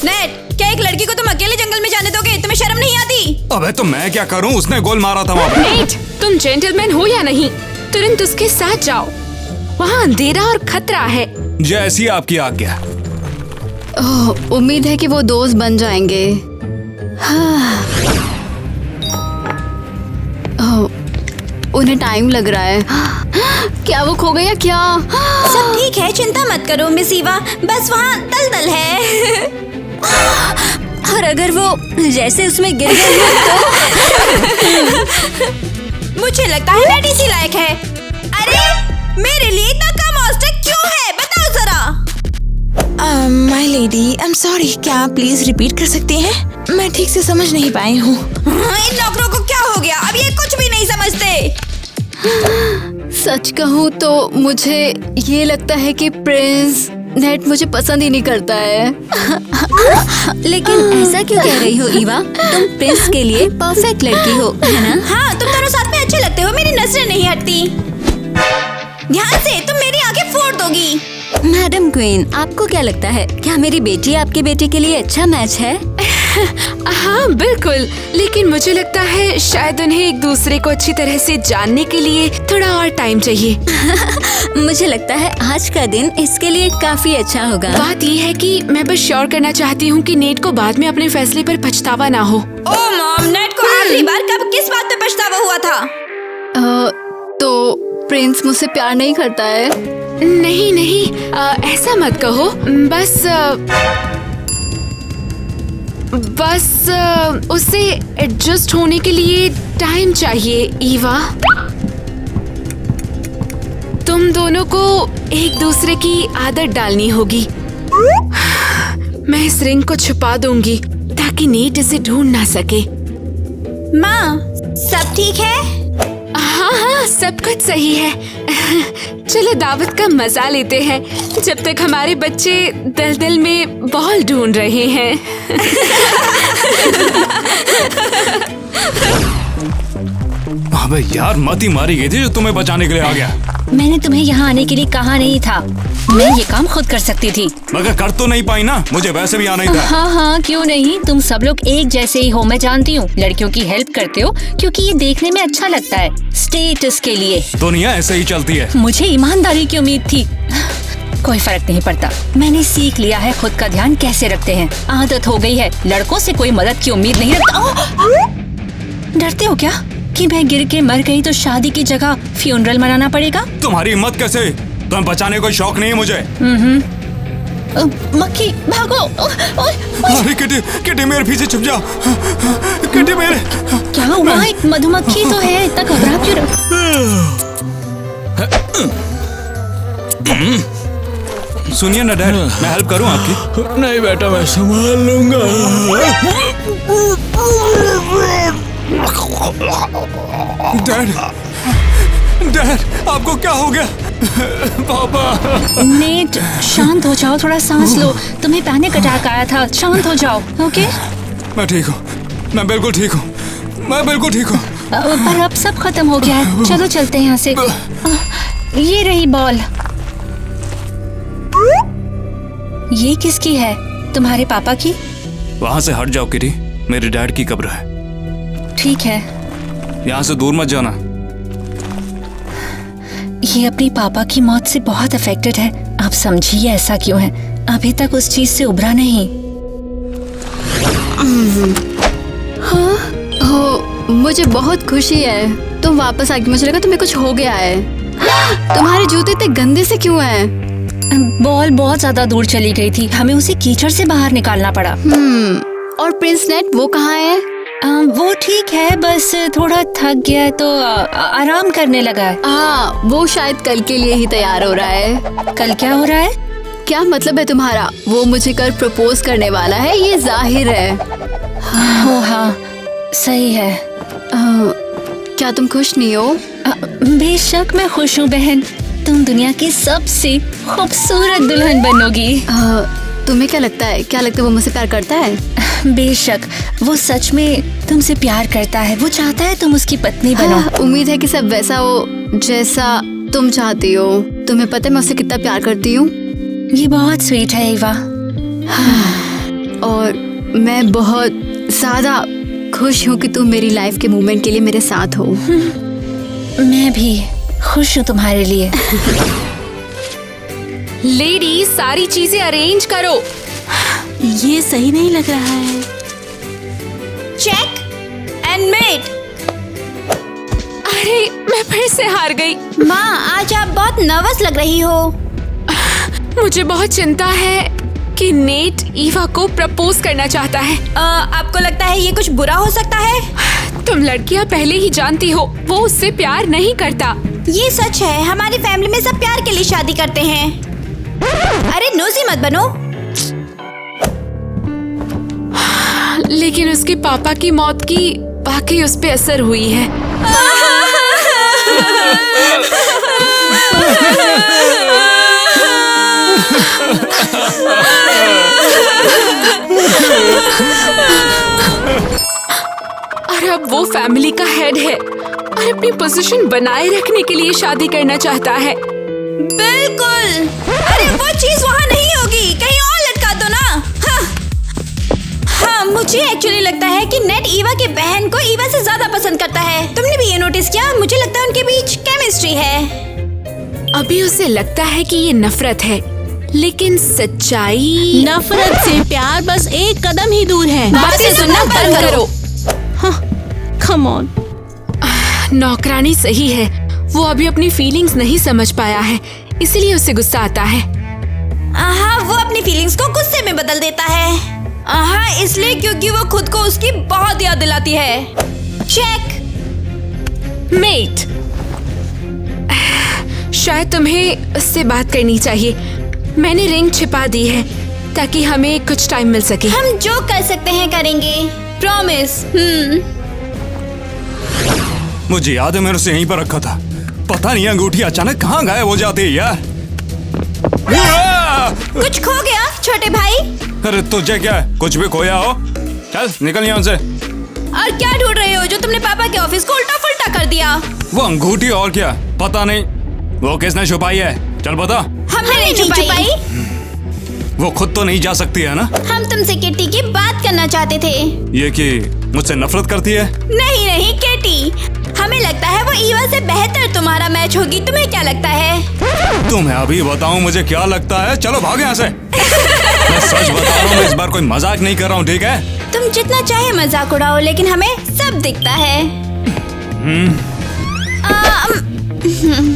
E: नेट, क्या एक लड़की को तुम अकेले जंगल में जाने दोगे? तुम्हें शर्म नहीं आती?
G: अबे तो मैं क्या करूँ, उसने गोल मारा था वहाँ पे।
A: नेट, तुम जेंटलमैन हो या नहीं? तुरंत उसके साथ जाओ। वहाँ अंधेरा और खतरा है।
G: जैसी आपकी आज्ञा।
B: ओह, उम्मीद है कि वो दोस्त बन जाएंगे। हाँ। ओह, उन्हें टाइम लग रहा है। क्या वो खो गया क्या?
E: सब ठीक है, चिंता मत करो मिस ईवा। बस वहाँ दलदल है।
F: और अगर वो जैसे उसमें गिर गए तो?
E: मुझे लगता है नेट इसी लायक है। अरे, मेरे लिए इतना कम ऑस्टेक क्यों है? बताओ जरा। My lady, I am sorry. क्या आप प्लीज रिपीट कर सकते हैं? मैं ठीक से समझ नहीं पाई हूँ। इन नौकरों को क्या हो गया? अब ये कुछ भी नहीं समझते।
B: सच कहूँ तो मुझे ये लगता है कि प्रिंस नेट मुझे पसंद ही नहीं करता है।
F: लेकिन ऐसा क्यों कह रही हो ईवा? तुम प्रिंस के लिए परफेक्ट लड़की हो, है ना?
E: हाँ, तुम दोनों साथ में अच्छे लगते हो, मेरी नजरें नहीं हटती। ध्यान से, तुम मेरी आंखें फोड़ दोगी।
F: मैडम क्वीन, आपको क्या लगता है, क्या मेरी बेटी आपके बेटे के लिए अच्छा मैच है?
A: हाँ बिल्कुल, लेकिन मुझे लगता है शायद उन्हें एक दूसरे को अच्छी तरह से जानने के लिए थोड़ा और टाइम चाहिए।
F: मुझे लगता है आज का दिन इसके लिए काफी अच्छा होगा।
A: बात ये है कि मैं बस श्योर करना चाहती हूँ कि नेट को बाद में अपने फैसले पर पछतावा ना हो।
E: ओ मॉम, नेट को आखिरी बार कब किस बात पे पछतावा हुआ था?
B: तो प्रिंस मुझसे प्यार नहीं करता है?
A: नहीं नहीं, ऐसा मत कहो। बस उसे एडजस्ट होने के लिए टाइम चाहिए ईवा। तुम दोनों को एक दूसरे की आदत डालनी होगी। मैं इस रिंग को छुपा दूंगी ताकि नेट इसे ढूंढ ना सके।
E: माँ, सब ठीक है?
A: हाँ हाँ, सब कुछ सही है। चलो दावत का मजा लेते हैं जब तक हमारे बच्चे दलदल में बॉल ढूंढ रहे हैं।
G: अबे यार, मत ही मारी गई थी जो तुम्हें बचाने के लिए आ गया।
F: मैंने तुम्हें यहाँ आने के लिए कहा नहीं था, मैं ये काम खुद कर सकती थी।
G: मगर कर तो नहीं पाई ना, मुझे वैसे भी आना ही था।
F: हाँ हाँ, क्यों नहीं, तुम सब लोग एक जैसे ही हो, मैं जानती हूँ। लड़कियों की हेल्प करते हो क्योंकि ये देखने में अच्छा लगता है, स्टेटस के लिए।
G: दुनिया ऐसे ही चलती है।
F: मुझे ईमानदारी की उम्मीद थी। कोई फर्क नहीं पड़ता, मैंने सीख लिया है खुद का ध्यान कैसे रखते हैं। आदत हो गई है, लड़कों से कोई मदद की उम्मीद नहीं रखता। डरते हो क्या कि मैं गिर के मर गई तो शादी की जगह फ्यूनरल मनाना पड़ेगा?
G: तुम्हारी हिम्मत कैसे? तुम्हें बचाने कोई शौक नहीं है मुझे।
F: मक्खी भागो।
G: अरे किटी, किटी मेरे पीछे छुप जाओ। किटी मेरे।
F: क्या हुआ? एक मधुमक्खी तो है, इतना घबरा क्यों रहे?
G: सुनिए ना डैड, मैं हेल्प करूं आपकी?
D: नहीं बेटा, मैं संभाल लूंगा।
G: डैड, डैड, आपको क्या हो गया? पापा।
F: नेट, शांत हो जाओ, थोड़ा सांस लो। तुम्हें पैनिक अटैक आया था, शांत हो जाओ। ओके?
G: मैं ठीक हूँ, मैं बिल्कुल ठीक हूँ, मैं बिल्कुल ठीक हूँ।
F: पर अब सब खत्म हो गया है, चलो चलते हैं यहाँ से। ये रही बॉल। ये किसकी है? तुम्हारे पापा की?
G: वहाँ से हट जाओ किटी, मेरे डैड की कब्र है।
F: ठीक है।
G: यहाँ से दूर मत जाना।
F: ये अपनी पापा की मौत से बहुत अफेक्टेड है। आप समझिए ऐसा क्यों है, अभी तक उस चीज से उभरा नहीं।
B: मुझे बहुत खुशी है तुम वापस आ गई। मुझे लगा तुम्हें कुछ हो गया है। तुम्हारे जूते इतने गंदे से क्यों हैं?
F: बॉल बहुत ज्यादा दूर चली गई थी, हमें उसे कीचड़ से बाहर निकालना पड़ा।
B: और प्रिंस नेट वो कहाँ है?
F: वो ठीक है, बस थोड़ा थक गया तो आराम करने लगा है।
B: वो शायद कल के लिए ही तैयार हो रहा है।
F: कल क्या हो रहा है?
B: क्या मतलब है तुम्हारा? वो मुझे कल प्रपोज करने वाला है, ये जाहिर है।
F: हाँ, सही है।
B: क्या तुम खुश नहीं हो?
F: बेशक मैं खुश हूँ बहन, तुम दुनिया की सबसे खूबसूरत दुल्हन बनोगी।
B: तुम्हें क्या लगता है? क्या लगता है वो मुझसे प्यार करता है?
F: बेशक, वो सच में तुमसे प्यार करता है। वो चाहता है तुम उसकी पत्नी बनो।
B: उम्मीद है कि सब वैसा हो जैसा तुम चाहती हो। तुम्हें पता है मैं उससे कितना प्यार करती हूँ।
F: ये बहुत स्वीट है ईवा।
B: और मैं बहुत ज्यादा खुश हूँ कि तुम मेरी लाइफ के मोमेंट के लिए मेरे साथ हो।
F: मैं भी खुश हूँ तुम्हारे लिए।
A: लेडी, सारी चीजें अरेंज करो।
E: ये सही नहीं लग रहा है। Check and mate.
A: अरे मैं फिर से हार गई।
E: माँ, आज आप बहुत नर्वस लग रही हो।
A: मुझे बहुत चिंता है कि नेट ईवा को प्रपोज करना चाहता है।
E: आपको लगता है ये कुछ बुरा हो सकता है?
A: तुम लड़कियां पहले ही जानती हो, वो उससे प्यार नहीं करता।
E: ये सच है, हमारी फैमिली में सब प्यार के लिए शादी करते हैं। अरे नोजी मत बनो।
A: लेकिन उसके पापा की मौत की वाकई उस पे असर हुई है। वो फैमिली का हेड है और अपनी पोजीशन बनाए रखने के लिए शादी करना चाहता है।
E: बिल्कुल। अरे वो चीज वहाँ नहीं होगी, कहीं और लटका दो ना। हाँ, मुझे एक्चुअली लगता है कि नेट ईवा की बहन को ईवा से ज्यादा पसंद करता है। तुमने भी ये नोटिस किया? मुझे लगता है उनके बीच केमिस्ट्री है।
A: अभी उसे लगता है कि ये नफरत है, लेकिन सच्चाई
H: नफरत से प्यार बस एक कदम ही दूर है।
A: बातें सुनना बंद करो।
H: Come on.
A: नौकरानी सही है, वो अभी अपनी फीलिंग्स नहीं समझ पाया है, इसीलिए उसे गुस्सा आता है।
E: हाँ, वो अपनी फीलिंग्स को गुस्से में बदल देता है। हाँ, इसलिए क्योंकि वो खुद को उसकी बहुत याद दिलाती है। चेक।
A: मेट, शायद तुम्हें उससे बात करनी चाहिए। मैंने रिंग छिपा दी है ताकि हमें कुछ टाइम मिल सके।
E: हम जो कर सकते हैं करेंगे, प्रॉमिस।
G: मुझे याद है मैंने उसे यहीं पर रखा था। पता नहीं अंगूठी अचानक कहाँ गायब हो जाती है यार।
E: कुछ खो गया छोटे भाई?
G: अरे तुझे क्या है, कुछ भी खोया हो? चल निकल यहाँ से।
E: और क्या ढूंढ रहे हो जो तुमने पापा के ऑफिस को उल्टा फुल्टा कर दिया?
G: वो अंगूठी और क्या, पता नहीं वो किसने छुपाई है। चल बता।
E: हमने नहीं छुपाई।
G: वो खुद तो नहीं जा सकती है ना?
E: हम तुमसे किटी की बात करना चाहते थे।
G: ये कि मुझसे नफरत करती है?
E: नहीं नहीं किटी, हमें लगता है वो ईवा से बेहतर तुम्हारा मैच होगी। तुम्हें क्या लगता है?
G: तुम्हें अभी बताऊं मुझे क्या लगता है। चलो भाग यहाँ से। मैं सच बता रहा हूँ, इस बार कोई मजाक नहीं कर रहा हूँ, ठीक है?
E: तुम जितना चाहे मजाक उड़ाओ, लेकिन हमें सब दिखता है।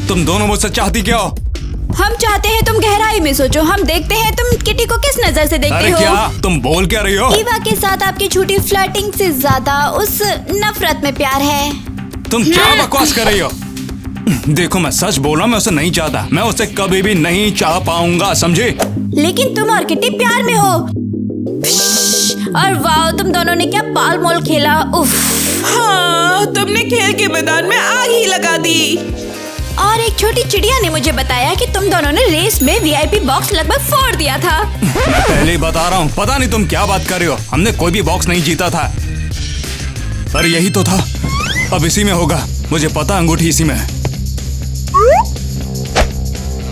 G: तुम दोनों मुझसे चाहती क्या हो?
E: हम चाहते हैं तुम गहराई में सोचो। हम देखते हैं तुम किटी को किस नजर से देखते
G: अरे
E: हो।
G: क्या तुम बोल क्या रही हो?
E: ईवा के साथ आपकी झूठी फ्लर्टिंग से ज्यादा उस नफरत में प्यार है।
G: तुम क्या बकवास कर रही हो? देखो मैं सच बोल रहा हूँ, मैं उसे नहीं चाहता। मैं उसे कभी भी नहीं चाह पाऊंगा, समझी?
E: लेकिन तुम और किटी प्यार में हो। और वाह, तुम दोनों ने क्या बाल मोल खेला। उफ।
I: हाँ, तुमने खेल के मैदान में आग ही लगा दी।
E: और एक छोटी चिड़िया ने मुझे बताया कि तुम दोनों ने रेस में वीआईपी बॉक्स लगभग फोड़ दिया था।
G: मैं पहले ही बता रहा हूँ, पता नहीं तुम क्या बात कर रही हो। हमने कोई भी बॉक्स नहीं जीता था। अरे यही तो था, अब इसी में होगा। मुझे पता अंगूठी इसी में है।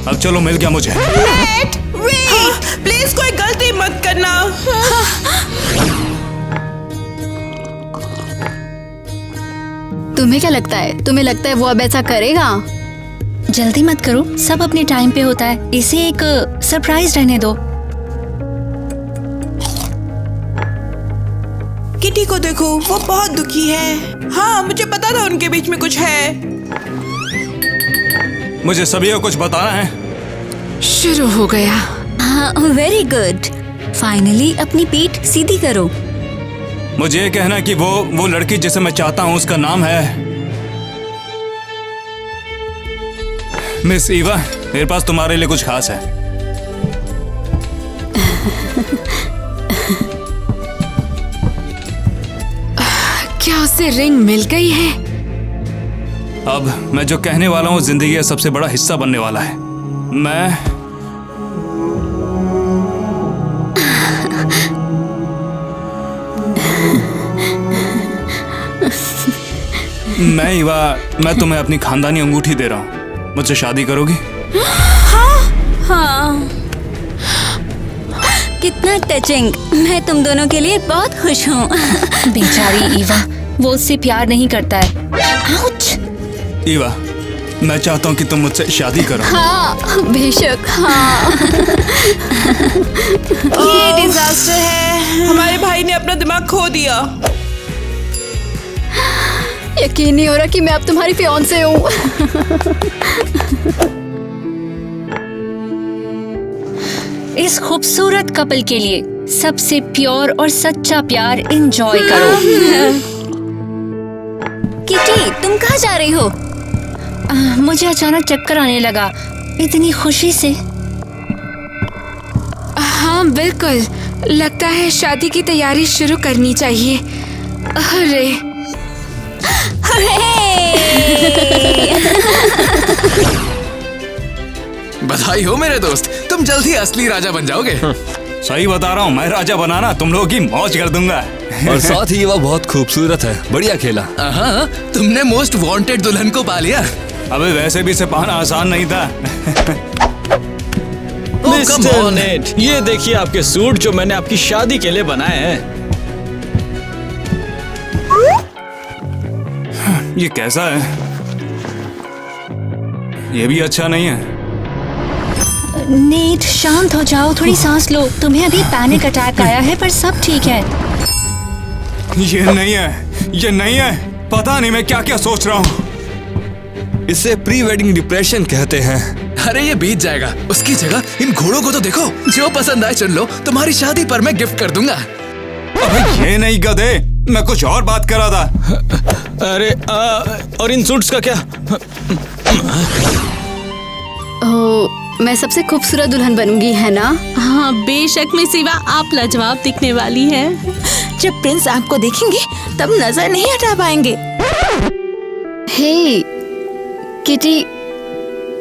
G: अब चलो, मिल गया मुझे।
I: नेट, वेट, प्लीज कोई गलती मत करना।
B: तुम्हें क्या लगता है? तुम्हें लगता है वो अब ऐसा करेगा?
F: जल्दी मत करो, सब अपने टाइम पे होता है। इसे एक सरप्राइज रहने दो।
I: किटी को देखो, वो बहुत दुखी है। हाँ, मुझे पता था उनके बीच में कुछ है।
G: मुझे सभी को कुछ बताना है।
A: शुरू हो गया।
F: हाँ, वेरी गुड। फाइनली अपनी पीठ सीधी करो।
G: मुझे ये कहना कि वो लड़की जिसे मैं चाहता हूँ उसका नाम है मिस ईवा। मेरे पास तुम्हारे लिए कुछ खास है।
A: क्या उसे रिंग मिल गई है?
G: अब मैं जो कहने वाला हूँ जिंदगी का सबसे बड़ा हिस्सा बनने वाला है। मैं ईवा, मैं तुम्हें अपनी खानदानी अंगूठी दे रहा हूँ। मुझसे शादी करोगी?
E: हाँ।
F: कितना टचिंग। मैं तुम दोनों के लिए बहुत खुश हूँ। बेचारी ईवा, वो उससे प्यार नहीं करता है। आउच।
G: ईवा, मैं चाहता हूँ कि तुम मुझसे शादी करो।
B: हाँ बेशक। हाँ।
I: ये डिजास्टर है। हमारे भाई ने अपना दिमाग खो दिया।
B: यकीन नहीं हो रहा कि मैं अब तुम्हारी फियांसे हूँ।
F: इस खूबसूरत कपल के लिए सबसे प्योर और सच्चा प्यार एंजॉय करो। किटी, तुम कहाँ जा रही हो? मुझे अचानक चक्कर आने लगा इतनी खुशी से।
A: हाँ बिल्कुल, लगता है शादी की तैयारी शुरू करनी चाहिए। अरे
D: बधाई हो मेरे दोस्त, तुम जल्द ही असली राजा बन जाओगे।
G: सही बता रहा हूँ, मैं राजा बनाना तुम लोगों की मौज कर दूंगा।
C: और साथ ही वह बहुत खूबसूरत है। बढ़िया खेला।
D: हाँ, तुमने मोस्ट वांटेड दुल्हन को पा लिया।
G: अबे वैसे भी इसे पाना आसान नहीं था।
J: मिस्टर नेट, ये देखिए आपके सूट जो मैंने आपकी शादी के लिए बनाए हैं।
G: ये कैसा है? ये भी अच्छा नहीं है।
F: नेट शांत हो जाओ, थोड़ी सांस लो। तुम्हें अभी पैनिक अटैक आया है पर सब ठीक है।
G: ये नहीं है, ये नहीं है। पता नहीं मैं क्या क्या सोच रहा हूँ।
C: इसे प्री वेडिंग डिप्रेशन कहते हैं।
D: अरे ये बीत जाएगा। उसकी जगह इन घोड़ों को तो देखो। जो पसंद आए चुन लो, तुम्हारी शादी पर मैं गिफ्ट कर दूंगा।
G: अबे ये नहीं गधे, मैं कुछ और बात कर रहा था।
J: अरे और इन सूट्स का क्या?
B: ओह, मैं सबसे खूबसूरत दुल्हन बनूंगी, है ना?
H: हाँ बेशक में सिवा आप लाजवाब दिखने वाली है।
E: जब प्रिंस आपको देखेंगे तब नजर नहीं हटा पाएंगे।
B: हे किटी,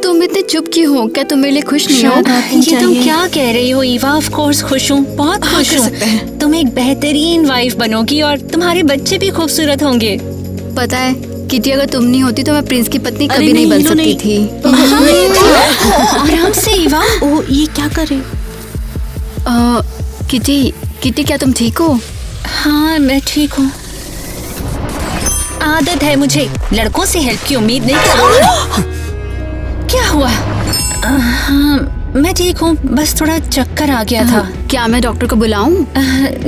B: तुम इतने चुप क्यों हो? क्या तुम मेरे लिए खुश नहीं हो?
F: ये तुम क्या कह रही हो ईवा? ऑफ कोर्स खुश हूँ, बहुत खुश हूँ। तुम एक बेहतरीन वाइफ बनोगी और तुम्हारे बच्चे भी खूबसूरत होंगे।
B: पता है किटी, अगर तुम नहीं होती तो मैं प्रिंस की पत्नी कभी नहीं बन सकती थी।
F: आराम से ईवा।
H: ओ ये क्या करे?
B: किटी क्या तुम ठीक हो?
F: हाँ मैं ठीक हूँ। आदत है मुझे, लड़कों से हेल्प की उम्मीद नहीं करूँ। क्या हुआ? हाँ मैं ठीक हूँ, बस थोड़ा चक्कर आ गया था।
B: क्या मैं डॉक्टर को बुलाऊं?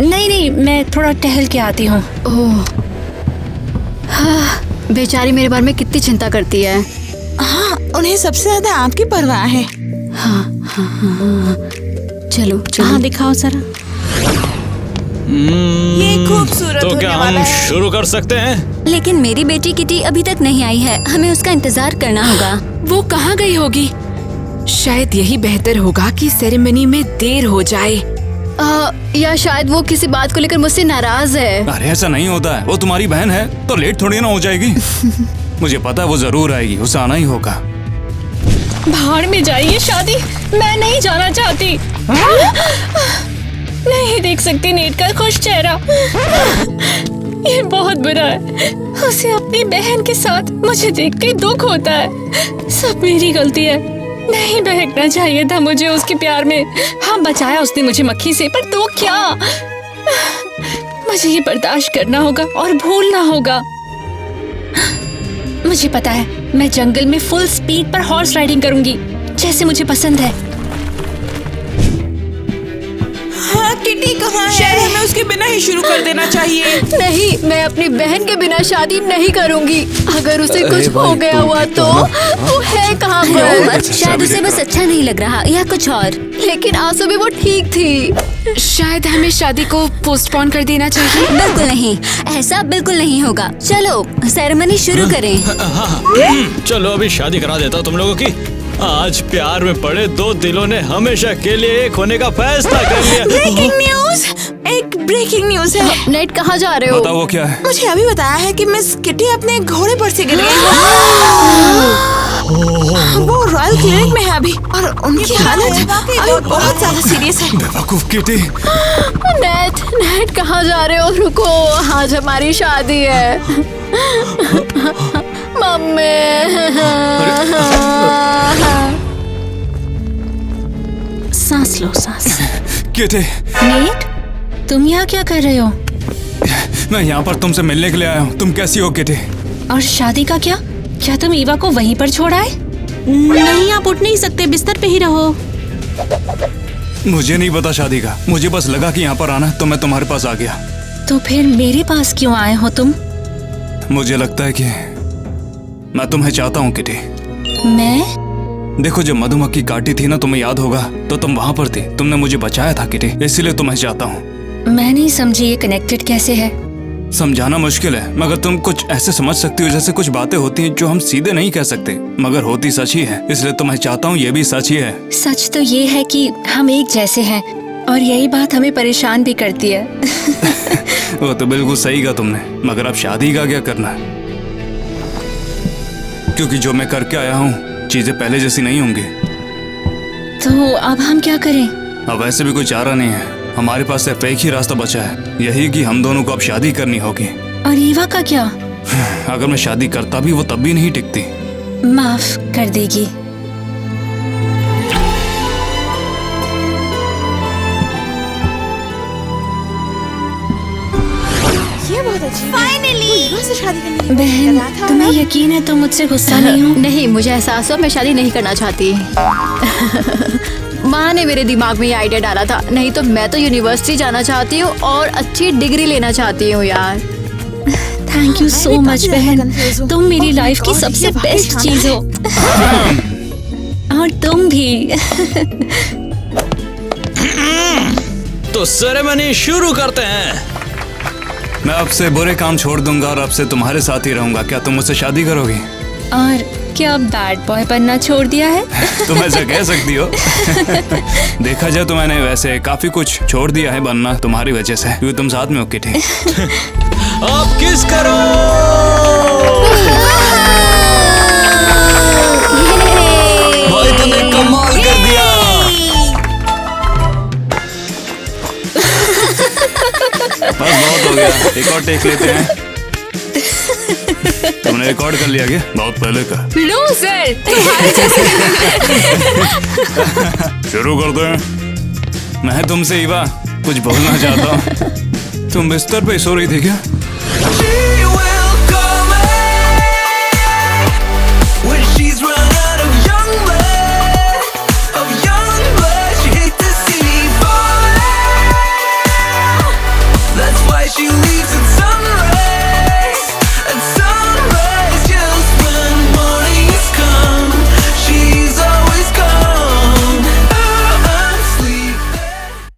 F: नहीं, मैं थोड़ा टहल के आती हूँ।
B: ओह, हाँ, बेचारी मेरे बारे में कितनी चिंता करती है।
E: हाँ, उन्हें सबसे ज्यादा आपकी परवाह है।
B: हाँ, चलो
H: हाँ दिखाओ जरा।
I: ये खूबसूरत
J: तो
I: होने
J: क्या
I: वाला
J: हम
I: है।
J: शुरू कर सकते हैं?
K: लेकिन मेरी बेटी किटी अभी तक नहीं आई है, हमें उसका इंतजार करना होगा।
A: वो कहाँ गई होगी? शायद यही बेहतर होगा कि सेरेमनी में देर हो जाए।
B: या शायद वो किसी बात को लेकर मुझसे नाराज है।
G: अरे ऐसा नहीं होता है, वो तुम्हारी बहन है तो लेट थोड़ी ना हो जाएगी। मुझे पता है वो जरूर आएगी, उसे आना ही होगा।
F: भाड़ में जाइए शादी, मैं नहीं जाना चाहती। नहीं देख सकती नेट का खुश चेहरा। ये बहुत बुरा है। उसे अपनी बहन के साथ मुझे देख के दुख होता है। सब मेरी गलती है, नहीं बहकना चाहिए था मुझे उसके प्यार में। हाँ बचाया उसने मुझे मक्खी से, पर तो क्या? मुझे ये बर्दाश्त करना होगा और भूलना होगा। मुझे पता है, मैं जंगल में फुल स्पीड पर हॉर्स राइडिंग करूंगी जैसे मुझे पसंद है।
I: हाँ, किटी कहाँ है? शायद हमें उसके बिना ही शुरू कर देना चाहिए।
B: नहीं, मैं अपनी बहन के बिना शादी नहीं करूंगी। अगर उसे कुछ हो गया हुआ तो वो है कहाँ पर?
K: शायद उसे बस अच्छा नहीं लग रहा या कुछ और।
B: लेकिन आंसू भी वो ठीक थी।
A: शायद हमें शादी को पोस्टपोन कर देना चाहिए।
K: बिल्कुल नहीं, ऐसा बिल्कुल नहीं होगा। चलो सेरेमनी शुरू करें।
J: चलो अभी शादी करा देता हूँ तुम लोगों की। आज प्यार में पड़े दो दिलों ने हमेशा के लिए एक होने का फैसला कर लिया।
E: ब्रेकिंग न्यूज, एक ब्रेकिंग न्यूज है।
B: नेट कहाँ जा रहे हो?
G: बताओ वो क्या है?
E: मुझे अभी बताया है कि मिस किटी अपने घोड़े पर से गिर गई। वो रॉयल क्लिनिक में है अभी और उनकी हालत अभी बहुत ज्यादा सीरियस है।
G: बेवकूफ किटी।
B: नेट कहाँ जा रहे हो? रुको, आज हमारी शादी है। मम्मी।
H: सांस लो, सांस।
G: किटी,
F: नेट, तुम यहाँ क्या कर रहे हो?
G: मैं यहाँ पर तुमसे मिलने के लिए आया हूँ। तुम कैसी हो किटी?
F: और शादी का क्या? क्या तुम ईवा को वहीं पर छोड़ आए?
H: नहीं, आप उठ नहीं सकते, बिस्तर पे ही रहो।
G: मुझे नहीं पता शादी का, मुझे बस लगा कि यहाँ पर आना तो मैं तुम्हारे पास आ गया।
F: तो फिर मेरे पास क्यों आए हो तुम?
G: मुझे लगता है कि मैं तुम्हें चाहता हूँ किटी।
F: मैं?
G: देखो जब मधुमक्खी काटी थी ना, तुम्हें याद होगा, तो तुम वहाँ पर थी। तुमने मुझे बचाया था किटी, इसीलिए तुम्हें चाहता हूँ।
F: मैं नहीं समझी ये कनेक्टेड कैसे है?
G: समझाना मुश्किल है, मगर तुम कुछ ऐसे समझ सकती हो जैसे कुछ बातें होती हैं जो हम सीधे नहीं कह सकते, मगर होती सच ही है। इसलिए तुम्हें चाहता हूँ, ये भी सच ही है।
F: सच तो ये है कि हम एक जैसे हैं और यही बात हमें परेशान भी करती है।
G: वो तो बिल्कुल सही कहा तुमने, मगर अब शादी का क्या करना है? क्योंकि जो मैं करके आया हूँ चीजें पहले जैसी नहीं होंगी।
F: तो अब हम क्या करें?
G: अब वैसे भी कोई चारा नहीं है। हमारे पास सिर्फ एक ही रास्ता बचा है, यही कि हम दोनों को अब शादी करनी होगी।
F: और ईवा का क्या?
G: अगर मैं शादी करता भी वो तब भी नहीं टिकती।
F: माफ कर देगी।
E: ये बहुत अच्छी फाइनली से शादी करने की
F: बहन, तुम्हें यकीन है तुम मुझसे गुस्सा नहीं हो?
B: नहीं, मुझे एहसास हुआ मैं शादी नहीं करना चाहती। माँ ने मेरे दिमाग में ये आइडिया डाला था, नहीं तो मैं तो यूनिवर्सिटी जाना चाहती हूँ और अच्छी डिग्री लेना चाहती हूँ यार।
F: थैंक यू सो मच बहन, तुम मेरी लाइफ की सबसे बेस्ट चीज हो। और तुम भी।
J: तो सेरेमनी शुरू करते हैं।
G: मैं अब से बुरे काम छोड़ दूंगा और अब से तुम्हारे साथ ही रहूंगा। क्या तुम मुझसे शादी करोगी?
F: और क्या बैड बॉय बनना छोड़ दिया है?
G: तुम ऐसा कह सकती हो। देखा जाए तो मैंने वैसे काफी कुछ छोड़ दिया है बनना तुम्हारी वजह से, क्योंकि तुम साथ में हो। ठीक।
J: अब किस करो।
C: भाई तुमने कमाल कर दिया।
G: बस बहुत हो गया, एक और टेक लेते हैं। तुमने रिकॉर्ड कर लिया क्या? बहुत पहले का।
A: लूजर, तुम्हारे जैसे।
G: शुरू करते हैं। मैं तुमसे ईवा कुछ बोलना चाहता हूँ। तुम बिस्तर पे सो रही थी क्या?
L: She leaves in sunlight.